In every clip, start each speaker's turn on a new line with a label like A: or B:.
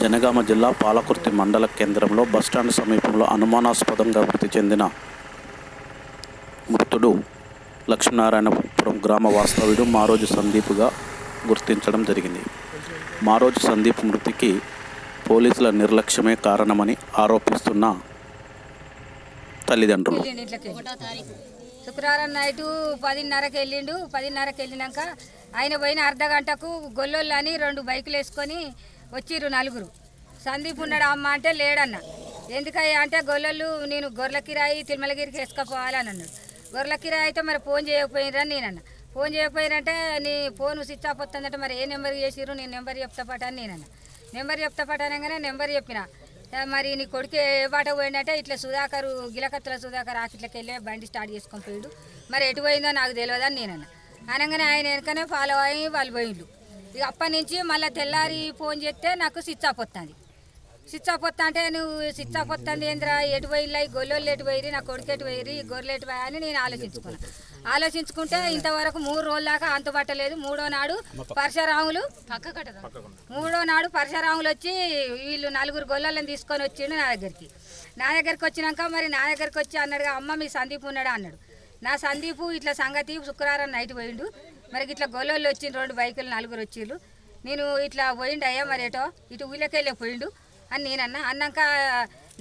A: జనగామ జిల్లా పాలకుర్తి మండల కేంద్రంలో బస్టాండ్ సమీపంలో అనుమానాస్పదంగా మృతి చెందిన మృతుడు లక్ష్మీనారాయణపురం గ్రామ వాస్తవ్యుడు మారోజు సందీప్గా గుర్తించడం జరిగింది. మారోజు సందీప్ మృతికి పోలీసుల నిర్లక్ష్యమే కారణమని ఆరోపిస్తున్న తల్లిదండ్రులు.
B: శుక్రవారం నైటు 10:30కి వెళ్ళిండు. 10:30కి వెళ్ళినాక ఆయన పోయిన అర్ధ గంటకు గొల్లోళ్ళు అని 2 బైకులు వేసుకొని వచ్చిర్రు 4. సందీప్ ఉన్నాడు అమ్మ అంటే లేడన్న. ఎందుకయ్యా అంటే గొల్లోళ్ళు నేను గొర్రెల కిరాయి తిరుమలగిరికి వేసుకపోవాలని అన్నాడు. గొర్రెల కిరాయి అయితే మరి ఫోన్ చేయకపోయినరని నేనన్నా. ఫోన్ చేయకపోయినంటే నీ ఫోన్ స్విచ్ ఆఫ్ వస్తుందంటే మరి ఏ నెంబర్ చేసిర్రు, నేను నెంబర్ చెప్తా పట అని నేనన్నా. నెంబర్ చెప్తా పట అనగానే నెంబర్ చెప్పిన. మరి నీ కొడుకు ఏ బాట పోయిందంటే ఇట్లా సుధాకర్ గిలకత్తుల సుధాకర్ ఆకిట్లకి వెళ్ళి బండి స్టార్ట్ చేసుకొని పోయాడు. మరి ఎటు పోయిందో నాకు తెలియదని నేనన్నా. అనగానే ఆయన వెనకనే ఫాలో అయ్యి వాళ్ళు పోయిండు. ఇక అప్పటి నుంచి మళ్ళీ తెల్లారి ఫోన్ చేస్తే నాకు స్విచ్ ఆఫ్ వస్తుంది. స్విచ్ ఆఫ్ వస్తా అంటే నువ్వు స్విచ్ ఆఫ్ వస్తుంది ఏంద్రా, ఎటు పోయిలా ఈ గొల్లోళ్ళు ఎటు పోయిరి, నా కొడుకు ఎటు పోయిరి, గొర్రెలు ఎటు పోయా అని నేను ఆలోచించుకుంటే ఇంతవరకు 3 రోజుల దాకా అంతుపట్టలేదు. 3వ నాడు పరశురాములు వచ్చి వీళ్ళు 4 గొల్లలను తీసుకొని వచ్చిండు నా దగ్గరికి వచ్చినాక మరి నా దగ్గరికి వచ్చి అన్నాడుగా, అమ్మ మీ సందీప్ ఉన్నాడా అన్నాడు. నా సందీపు ఇట్లా సంగతి శుక్రవారం నైట్ పోయిండు, మరి ఇట్లా గొల్లోళ్ళు వచ్చిండు 2 బైకులు 4 వచ్చిండ్రు, నేను ఇట్లా పోయిండు అయ్యా మరి ఏటో ఇటు ఊళ్ళకెళ్ళే పోయిండు అని నేనన్నా. అన్నాక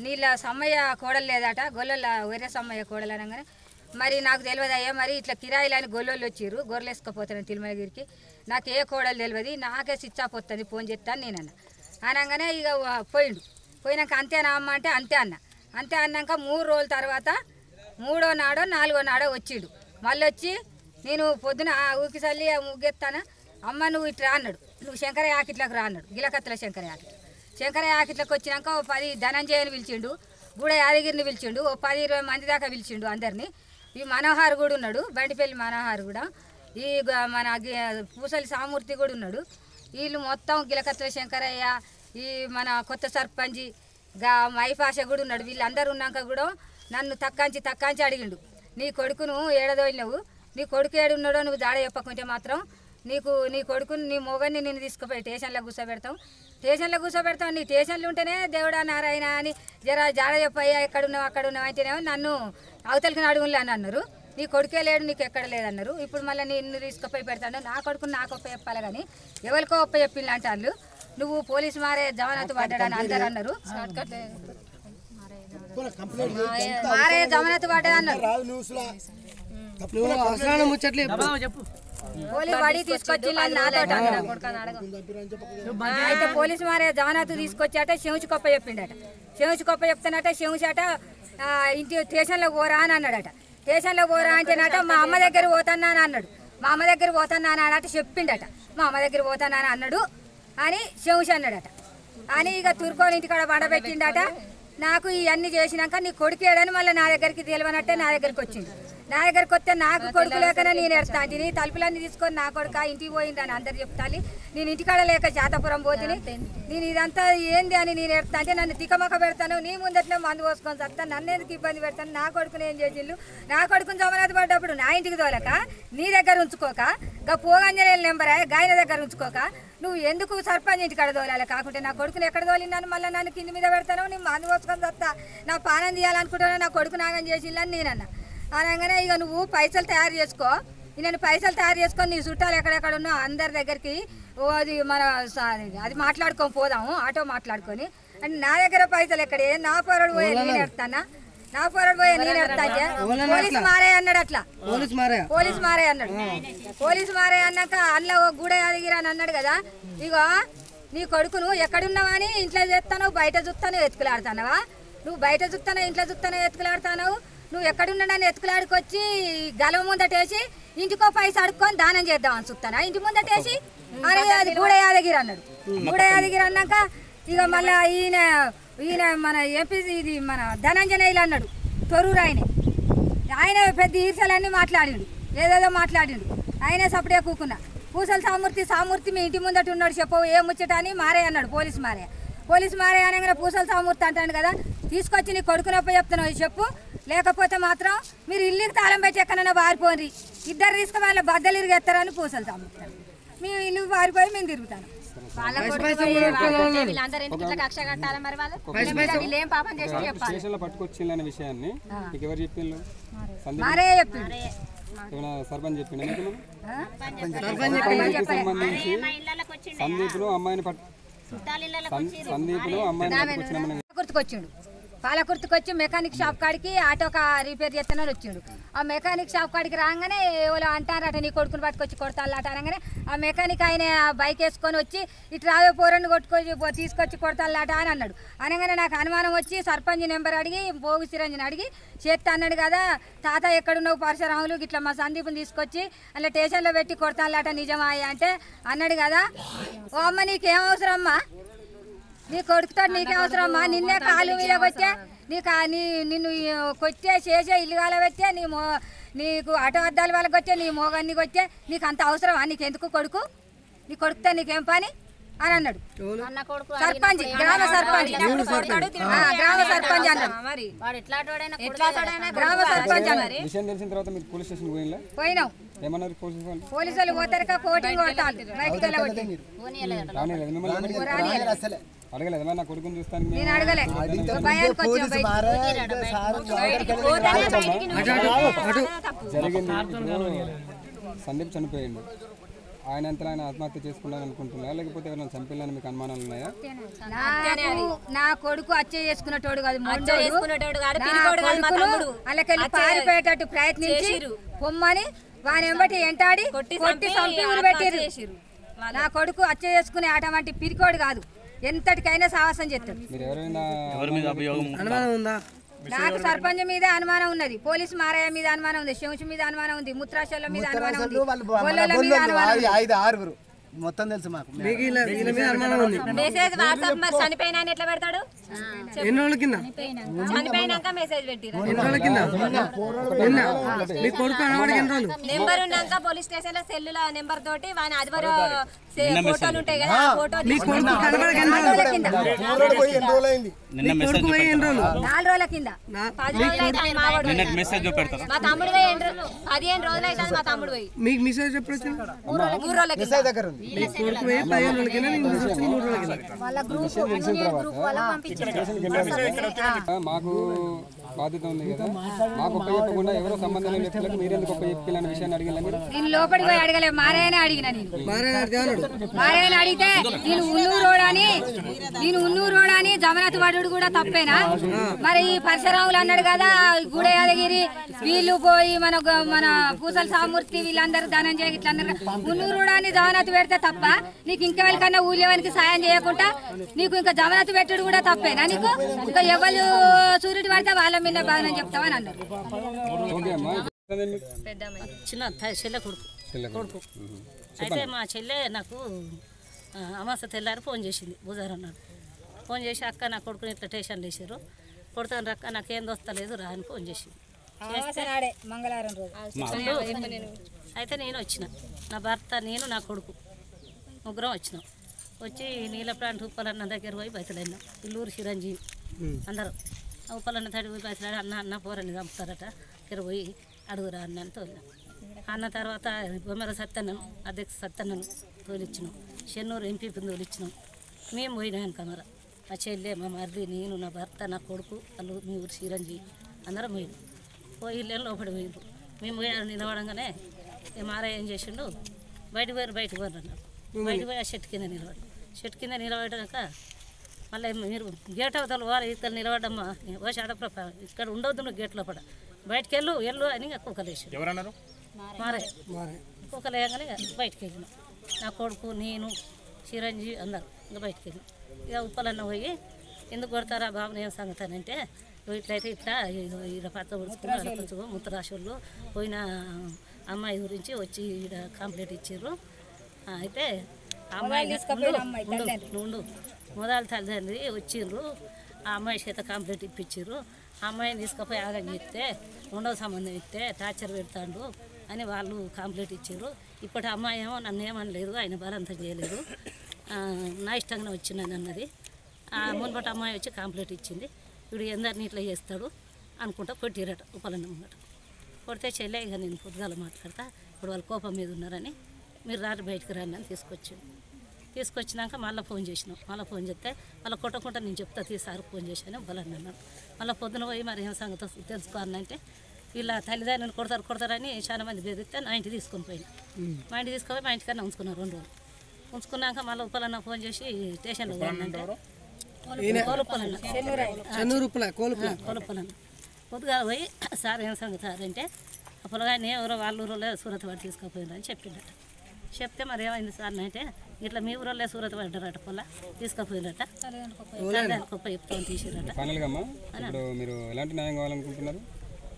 B: నీళ్ళ సమ్మయ్య కోడలు లేదట, గొల్లల వేరే సమ్మయ్య కోడలు అనగానే మరి నాకు తెలియదు అయ్యా, మరి ఇట్లా కిరాయిలని గొల్లోళ్ళు వచ్చిర్రు, గొర్రెలు వేసుకపోతాను తిరుమలగిరికి, నాకు ఏ కోడలు తెలియదు, నాకే స్విచ్ ఆఫ్ వస్తుంది ఫోన్ చేస్తాను నేనన్నా. అనగానే ఇక పోయిండు. పోయినాక అంతేనా అమ్మ అంటే అంతే అన్న. అంతే అన్నాక 3 రోజుల తర్వాత 3వ నాడో 4వ నాడో వచ్చిండు. మళ్ళీ వచ్చి నేను పొద్దున ఊకి చల్లి ముగ్గెత్తానా, అమ్మ నువ్వు ఇటు రా అన్నాడు, నువ్వు శంకరయ్య ఆకిట్లకు రా అన్నాడు. గిలకత్తుల శంకరయ్య ఆకిట్లకు వచ్చినాక 10 ధనంజయని పిలిచిండు, గూడ యాదగిరిని పిలిచిండు, 10-20 మంది దాకా పిలిచిండు అందరినీ. ఈ మనోహర్ కూడా ఉన్నాడు, బండిపల్లి మనోహర్ కూడా, ఈ మన పూసలి సామూర్తి కూడా ఉన్నాడు. వీళ్ళు మొత్తం గిలకత్తుల శంకరయ్య, ఈ మన కొత్త సర్పంచి మైపాష కూడా ఉన్నాడు. వీళ్ళందరూ ఉన్నాక కూడా నన్ను తక్కాంచి అడిగిండు, నీ కొడుకును ఏడదోలినవు, నీ కొడుకు ఏడున్నాడో నువ్వు జాడ చెప్పకుంటే మాత్రం నీ కొడుకుని నీ మొగన్ని నేను తీసుకుపోయి స్టేషన్లో కూర్చోబెడతాం, నీ స్టేషన్లు ఉంటేనే దేవుడా నారాయణ అని జాడ చెప్పయ్యా ఎక్కడున్నావు అక్కడున్నావు అంటేనేమో నన్ను అవతలికి అడుగులే అని అన్నారు. నీ కొడుకే లేడు నీకు ఎక్కడ లేదన్నారు. ఇప్పుడు మళ్ళీ నిన్ను తీసుకుపోయి పెడతాను, నా కొడుకుని నాకు ఒప్ప చెప్పాలి కానీ ఎవరికో ఒప్ప చెప్పింది అంటారు. నువ్వు పోలీసు మారే జమానతు పడ్డాడని అందరు అన్నారు. మారే జమానతు పడ్డాడన్నారు. పోలీసు వాడి తీసుకొచ్చి నాతో అయితే పోలీసు మారే జమానతు తీసుకొచ్చాట శివుచి కొప్ప చెప్పిండట. శివుచి కొప్ప చెప్తానట, శివుచాట ఇంటి స్టేషన్లో పోరా అని అన్నాడట. స్టేషన్లో పోరా అంటేనట మా అమ్మ దగ్గర పోతానా అని అన్నాడు. మా అమ్మ దగ్గర పోతానా అన్నట చెప్పిండట. మా అమ్మ దగ్గర పోతానా అని అన్నాడు అని శివుచి అన్నాడట. అని ఇక తుర్కోని ఇంటికాడ బండబెట్టిండట. నాకు ఇవన్నీ చేసినాక నీ కొడుకేడని మళ్ళీ నా దగ్గరికి తెలియనట్టే నా దగ్గరికి వచ్చింది. నా దగ్గరికి వస్తే నాకు కొడుకు లేకనే నేను ఎడతాను, నీ తలుపులన్నీ తీసుకొని నా కొడుక ఇంటికి పోయింది అని అందరు చెప్తాను. నేను ఇంటికాడ లేక జాతపురం పోతుంది, నేను ఇదంతా ఏంది అని నేను ఎడతా అంటే నన్ను తికమక పెడతాను, నీ ముందట్లే మందు పోసుకొని చస్తాను, నన్ను ఎందుకు ఇబ్బంది పెడతాను, నా కొడుకుని ఏం చేసిండు, నా కొడుకుని జమనాథ్ పడ్డప్పుడు నా ఇంటికి తోలక నీ దగ్గర ఉంచుకోక గా పోగంజనేల నెంబర్ గాయన దగ్గర ఉంచుకోక నువ్వు ఎందుకు సర్పంచ్ ఇంటికాడ తోలాలి, కాకుంటే నా కొడుకుని ఎక్కడ తోలినాను మళ్ళీ నన్ను కింది మీద పెడతాను, నేను మందు పోసుకొని చస్తా, నా పానం తీయాలనుకుంటాను, నా కొడుకు నాగం చేసిందని నేనన్నా. అనగానే ఇక నువ్వు పైసలు తయారు చేసుకో, నేను పైసలు తయారు చేసుకొని నీ చుట్టాలు ఎక్కడెక్కడ ఉన్నావు అందరి దగ్గరికి అది మన అది మాట్లాడుకొని పోదాము, ఆటో మాట్లాడుకొని అంటే నా దగ్గర పైసలు ఎక్కడే, నా పొరడు పోయే నేను ఎడతానా, నా పొరడు పోయే నేను ఎడతా అంటే పోలీసు మారే అన్నాడు. అట్లా పోలీసు మారే అన్నాడు. పోలీసు మారే అన్నాక అందులో గూడ యాదగిరి అని అన్నాడు కదా. ఇగో నీ కొడుకును ఎక్కడున్నావా అని ఇంట్లో చేస్తాను, బయట చూస్తాను ఎత్తుకులాడుతున్నావా, నువ్వు బయట చూస్తానో ఇంట్లో చూస్తానో ఎత్తుకులాడుతావు, నువ్వు ఎక్కడున్నాడని ఎత్తుకులాడుకొచ్చి గలవ ముందటేసి ఇంటికో పైస అడుక్కొని దానం చేద్దామని చూస్తానా ఇంటి ముందటేసి అని అది గూడ యాదగిరి అన్నాడు. గూడ యాదగిరి అన్నాక ఇక మళ్ళీ ఈయన మన ఎంపీ ఇది మన ధనంజనయ్యలు అన్నాడు తొరూరు ఆయన పెద్ద ఈర్షలన్నీ మాట్లాడిండు, ఏదేదో మాట్లాడిండు. ఆయనే సపడే కూకున్నా. పూసల సామూర్తి మీ ఇంటి ముందట ఉన్నాడు చెప్పవు ఏ ముచ్చట అని మారే అన్నాడు. పోలీసు మారే అనగానే పూసల సామూర్తి అంటాడు కదా, తీసుకొచ్చి నీ కొడుకునప్ప చెప్తున్నావు చెప్పు, లేకపోతే మాత్రం మీరు ఇల్లుకి తాళం పెట్టి ఎక్కడైనా పారిపోండి, ఇద్దరు తీసుకుని వాళ్ళ బద్దలు ఇరిగేస్తారని పూసలు సామూర్తి. మేము ఇల్లు పారిపోయి మేము తిరుగుతాను. వీళ్ళందరూ ఎందుకు ఇట్లా కక్ష కట్టాలి మరి వాళ్ళు వీళ్ళు ఏం పాపం చేసి చెప్పాలి
C: స్టేషన్లో పట్టుకొచ్చిందనే విషయాన్ని మీకు ఎవరు చెప్పిండ్రు?
B: మరే చెప్పిండు
C: ఏమైనా సర్పంచ్ చెప్పిండు మీకు? సంబంధించి సందీప్ను అమ్మాయిని పట్టుకొచ్చినామని
B: గుర్తుకొచ్చిండు పాలకుర్తికొచ్చి మెకానిక్ షాప్ కాడికి ఆటో రిపేర్ చేస్తానని వచ్చిండు. ఆ మెకానిక్ షాప్ కాడికి రాగానే ఎవరో అంటారట నీ కొడుకుని పట్టుకొచ్చి కొడతాళ్ళట అనగానే ఆ మెకానిక్ ఆయన బైక్ వేసుకొని వచ్చి ఇటు రావే పోరని కొట్టుకొచ్చి తీసుకొచ్చి కొడతాళ్ళట అని అన్నాడు. అనగానే నాకు అనుమానం వచ్చి సర్పంచ్ నెంబర్ అడిగి భోగు చిరంజీని అడిగి చేస్తా అన్నాడు కదా తాత ఎక్కడున్నావు పరశురాములు ఇట్లా మా సందీప్ని తీసుకొచ్చి అలా స్టేషన్లో పెట్టి కొడతాళ్ళట నిజమా అంటే అన్నాడు కదా. ఓ అమ్మ నీకేం అవసరం అమ్మా నీ కొడుకుతో నీకే అవసరమ్మా నిన్నే కాలు మీద కొట్టే నిన్ను కొట్టే చేసే ఇల్లు కాల పెట్టే నీకు ఆటో అద్దాల వాళ్ళకి వచ్చే నీ మోగాన్ని కొట్టే నీకు అంత అవసరమా నీకెందుకు కొడుకు నీ కొడుకుతో నీకేం పని అని అన్నాడు. సర్పంచ్ గ్రామ సర్పంచ్ గ్రామ సర్పంచ్ అన్నాడు గ్రామ సర్పంచ్ అన్నారు.
C: విషయం తెలిసిన తర్వాత మీరు పోలీస్ స్టేషన్
B: పోయినాం
C: ఏమన్నారు
B: పోలీసు వాళ్ళు పోతారు కోటింగ్ కొట్టాలి బయటికి వెళ్ళబట్టి
C: అడగలేదు నా కొడుకుని చూస్తాను
B: నేను అడగలే భయానికి
C: జరిగింది. సందీప్ చనిపోయిండు ఆయన అంతా ఆయన ఆత్మహత్య చేసుకున్నాను అనుకుంటున్నా లేకపోతే ఎవరైనా చంపిల్లని మీకు అనుమానాలు ఉన్నాయా?
B: నా కొడుకు హత్య చేసుకున్నటోడు కాదు అలాకెళ్ళి పారిపోయేటట్టు ప్రయత్నించి పొమ్మని వాని ఎంబటి ఎంటాడి కొట్టి చంపి ఊరు పెట్టారు. నా కొడుకు హత్య చేసుకునే అటువంటి పిరికోడు కాదు ఎంతటికైనా సాహసం చేస్తాడు. నాకు సర్పంచ్ మీద అనుమానం ఉన్నది పోలీసు మారయ్య మీద అనుమానం ఉంది శంషు మీద అనుమానం ఉంది ముత్రాశల మీద అనుమానం ఉంది
D: మొత్తం తెలుసు మాకు
B: మెసేజ్ వాట్సాప్ మరి చనిపోయినా ఎట్లా పెడతాడు
E: ఎన్ని రోజుల కింద
B: చనిపోయినాక మెసేజ్ పెట్టిరు
E: ఎన్ని రోజుల కింద మీ కొడుకు అనవాడికి ఎన్ని రోజులు
B: నెంబర్ ఉన్నాక పోలీస్ స్టేషన్ లో సెల్లుల నెంబర్ తోటి వాని ఆదివారం ఫోటోలు ఉంటాయి కదా ఆ ఫోటో
E: మీ కొడుకు కనబడక ఎన్ని రోజులు
B: కింద
E: మీ కొడుకు పోయి ఎన్ని రోజులు
B: 4 రోజుల కింద 10 రోజులు అయితే మావాడు మెసేజ్ పెడతారు మా తమ్ముడు 15 రోజులు అయితే మా తమ్ముడు పోయి
E: మీకు మెసేజ్ ఎప్పుడు వచ్చింది
B: 3 రోజుల కింద
E: మీ కొడుకు పోయి 15 రోజుల కింద నీకు మెసేజ్ వచ్చింది 3 రోజుల కింద
B: వాళ్ళ గ్రూప్ వాళ్ళ పంపించారు
C: మాకు బాధ్యత ఉంది కదా మాకు ఉపయోగపడకుండా ఎవరో సంబంధం లేని వ్యక్తులకు మీరెందుకు ఉపయోగించాలనే విషయాన్ని అడిగిన
B: నేను లోపలికి పోయి అడగలే మారేనే అడిగిన నేను మారేని అడిగితే నేను ఉన్నూరు రోడ్ అని జమనాథ్ వాడు కూడా తప్పేనా మరి ఈ పరశురాములు అన్నాడు కదా గూడ యాదగిరి వీళ్ళు పోయి మన పూసల సామూర్తి వీళ్ళందరూ ధనంజయ ఇట్లా అన్నారు ఉన్నూరు రోడ్ అని జమనాథ్ పెడితే తప్ప నీకు ఇంకా వాళ్ళకన్నా ఊళ్ళేవానికి సాయం చేయకుండా నీకు ఇంకా జమనాథ్ పెట్టుడు కూడా తప్పేనా నీకు ఇంకా ఎవరు సూర్యుడు పడితే వాళ్ళ మీద బాగా చెప్తామని అన్నారు.
F: చిన్న చెల్లె కొడుకు అయితే మా చెల్లె నాకు అమాస తెల్లారి ఫోన్ చేసింది బుధవారం నాడు ఫోన్ చేసి అక్క నా కొడుకుని ఇట్లా స్టేషన్లో వేసారు కొడుతాను రక్క నాకేం దోస్తలేదు రా అని ఫోన్ చేసింది
B: మంగళవారం రోజు
F: అయితే నేను వచ్చిన నా భర్త నేను నా కొడుకు ముగ్గురం వచ్చినాం వచ్చి నీళ్ళ ప్లాంట్ ఉప్పలన్న దగ్గర పోయి బయటలైనాం ఇల్లూరు చిరంజీవి అందరూ ఉప్పలన్న తడి పోయి బయటలాడి అన్న పోరని చంపుతారట ఇక్కడ పోయి అడుగురా అన్నని తోలినాం అన్న తర్వాత బొమ్మర సత్తన్నను అధ్యక్ష సత్తన్నను తోలిచ్చినాం చెన్నూరు ఎంపీపీని తోలిచ్చినాం మేము పోయినాం కమర మా చెల్లె మా మరిది నేను నా భర్త నా కొడుకు వాళ్ళు మీ ఊరు చిరంజీవి అందరం పోయినాం పోయి ఇల్లు లోపలి పోయినారు మేము పోయి నిలబడంగానే మారా ఏం చేసిండు బయటకు పోయారు అన్నారు బయటకు పోయి ఆ చెట్టు కింద నిలబడ్డాక మళ్ళీ మీరు గేట్ అవతల వారు ఇక్కడ నిలబడ్డమ్మా వచ్చి ఆడప్రప ఇక్కడ ఉండవద్దు నువ్వు గేట్ లోపల బయటకు వెళ్ళు అని కుక్కలేసి మారే కుక్కలు వేయగానే బయటకు వెళ్ళినాం నా కొడుకు నేను చిరంజీవి అందరు ఇంకా బయటకు వెళ్ళినాం ఇక ఉప్పలన్న పోయి ఎందుకు కొడతారా బాబు ఏం సంగతి అని అంటే ఇట్లయితే ఇట్లా ఇలా పత్త ఉడుచుకుని కొంచెం ముత్తరాశులు పోయిన అమ్మాయి గురించి వచ్చి ఇక్కడ కంప్లైంట్ ఇచ్చారు అయితే అమ్మాయి నుండు మొదలు తల్లిదండ్రి వచ్చిర్రు ఆ అమ్మాయి చేత కంప్లైంట్ ఇప్పించారు ఆ అమ్మాయిని తీసుకుపోయి ఆగం చెప్తే రెండవ సంబంధం ఇస్తే టార్చర్ పెడతాడు అని వాళ్ళు కంప్లైంట్ ఇచ్చారు ఇప్పటి అమ్మాయి ఏమో నన్ను ఏమనలేదు ఆయన బలంతం చేయలేదు నా ఇష్టంగానే వచ్చినాను అన్నది ఆ మున్పటి అమ్మాయి వచ్చి కంప్లైంట్ ఇచ్చింది వీడు ఎందరిని ఇట్లా చేస్తాడు అనుకుంటా కొట్టిరట ఉపలన్న ముంగట కొడితే చెల్లె ఇక నేను పొద్దుగాల మాట్లాడతా ఇప్పుడు వాళ్ళు కోపం మీద ఉన్నారని మీరు రాత్రి బయటకు రండి అని తీసుకొచ్చాను తీసుకొచ్చినాక మళ్ళీ ఫోన్ చేసినాం. మళ్ళీ ఫోన్ చేస్తే మళ్ళీ కొట్టకుండా నేను చెప్తా తీసారి ఫోన్ చేశాను బలని అన్నాడు. మళ్ళీ పొద్దున పోయి మరి ఏం సంగతి తెలుసుకోవాలంటే వీళ్ళ తల్లిదండ్రులను కొడతారని చాలా మంది బెదిరిస్తే నా ఇంటికి తీసుకొని పోయినా. మా ఇంటికి తీసుకొని మా ఇంటికన్నా ఉంచుకున్నారు 2 రోజులు. ఉంచుకున్నాక మళ్ళీ ఉప్పలన్న ఫోన్ చేసి స్టేషన్లో పోయానంటే కోలుప్పలన్న పొద్దుగా పోయి సార్ ఏం సంగతి సార్ అంటే ఆ పొలగాన్ని ఎవరో వాళ్ళ ఊరిలో సూరత్ వాడు తీసుకుపోయినారు అని చెప్పిండట. చెప్తే మరి ఏమైంది సార్ అంటే ఇట్లా మీ ఊరిలో సూరత్ పడ్డారట పొల తీసుకుపోయినట గొప్ప చెప్తామని తీసిరట.
C: ఇప్పుడు మీరు ఎలాంటి న్యాయం కావాలనుకుంటున్నారు?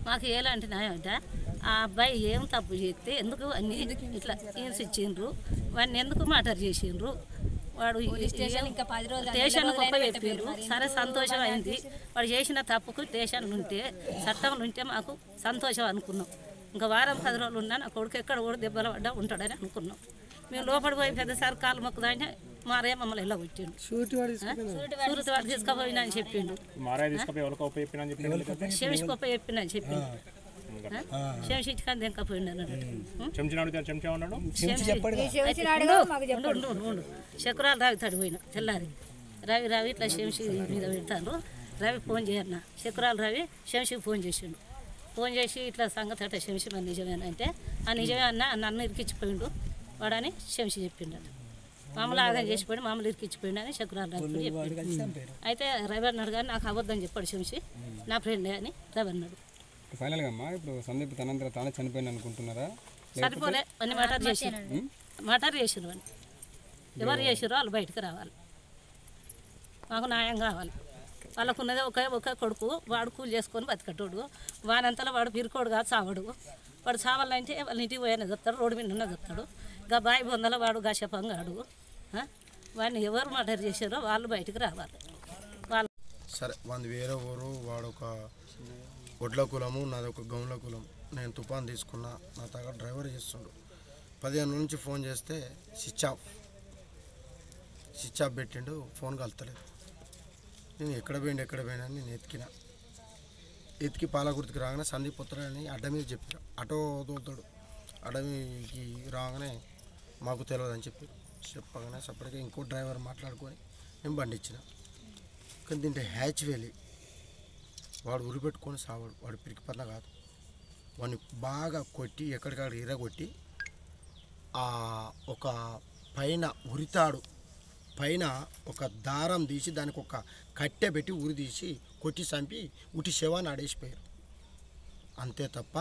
F: మాకు ఎలాంటి న్యాయం అంటే ఆ అబ్బాయి ఏం తప్పు చేస్తే ఎందుకు అన్ని ఇట్లా హింసించిండ్రు, వాడిని ఎందుకు మర్డర్ చేసిండ్రు, వాడు స్టేషన్ గొప్ప చెప్పిండ్రు. సరే సంతోషం అయింది, వాడు చేసిన తప్పుకు స్టేషన్లు ఉంటే చట్టంలు ఉంటే మాకు సంతోషం అనుకున్నాం. ఇంకా వారం 10 రోజులు ఉన్నా నా కొడుకు ఎక్కడ కూడా దెబ్బలు పడ్డా ఉంటాడని అనుకున్నాం. మేము లోపలికి పోయి పెద్దసారి కాలు మొక్కుదాన్ని మారే మమ్మల్ని ఇలా కొట్టిండు. సూరత్ వాడు తీసుకుపోయినా అని చెప్పిండు. శంషి గొప్ప చెప్పిన అని చెప్పిండు. శంషి ఇచ్చుకొని తెంకపోయిండు అన్నాడు. చక్రాలు రావి తడిపోయినా తెల్లారి రవి ఇట్లా శంషి మీద పెడతాను. రవి ఫోన్ చేయన్న చక్రాలు రవి శంషికి ఫోన్ చేసిండు. ఫోన్ చేసి ఇట్లా సంగతి అట్లా శంషి మరి నిజమేనా అంటే ఆ నిజమే అన్న నన్ను ఇరికిచ్చిపోయిండు వాడని శంషి చెప్పిండు. మామూలు ఆదాయం చేసిపోయి మామూలు ఇరికిచ్చిపోయిండు అని చక్రాలు రావి చెప్పిండు. అయితే రవి అన్నాడు కానీ నాకు అబద్ధం చెప్పాడు శంషి, నా ఫ్రెండే అని రవి అన్నాడు.
C: ఫైనల్గా అమ్మా ఇప్పుడు సందీప్ తనంతర తానే చనిపోయింది అనుకుంటున్నారా?
F: సరిపోలే అన్ని మటర్ చేసిరు అని ఎవరు చేసిరో వాళ్ళు బయటకు రావాలి. మాకు న్యాయం కావాలి. వాళ్ళకున్నదే ఒక కొడుకు, వాడు కూలి చేసుకొని బతికట్టోడు. వానంతలో వాడు పిరుకోడు కాదు చావడు. వాడు చావాలంటే వాళ్ళ ఇంటికి పోయినా చెప్తాడు, రోడ్డు మీద ఉన్న చెప్తాడు. గా బాయి బొందలో వాడు గశపంగా అడుగు. వాడిని ఎవరు మర్డర్ చేశారో వాళ్ళు బయటకు రావాలి. వాళ్ళు
D: సరే వాడిని వేరే ఊరు, వాడు ఒక ఒడ్ల కులము, నాది ఒక గౌన్ల కులం. నేను తుఫాన్ తీసుకున్నా, నా దగ్గర డ్రైవర్ చేస్తుండు. 15 నుంచి ఫోన్ చేస్తే స్విచ్ ఆఫ్ పెట్టిండు, ఫోన్ కలుతలేదు. నేను ఎక్కడ పోయినా అని నేను ఎతికి పాలగుర్తికి రాగానే సందీప్ పుత్రని అడ్డ మీద చెప్పారు. ఆటో తోలుతాడు, అడవికి రాగానే మాకు తెలియదని చెప్పగానే సపరేట్గా ఇంకో డ్రైవర్ మాట్లాడుకొని నేను బండి ఇచ్చిన. కానీ దీంట్లో హ్యాచ్ వేలి వాడు ఉరిపెట్టుకొని సావాడు. వాడు పిరికి పన్న కాదు. వాడిని బాగా కొట్టి ఎక్కడికక్కడ ఇరగొట్టి ఒక పైన ఉరితాడు పైన ఒక దారం తీసి దానికి ఒక కట్టె పెట్టి ఉరి తీసి కొట్టి చంపి ఉటి శవాన్ని ఆడేసిపోయారు. అంతే తప్ప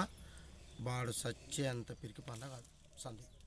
D: వాడు సచ్చే అంత పిరికి పన్న కాదు సందీప్.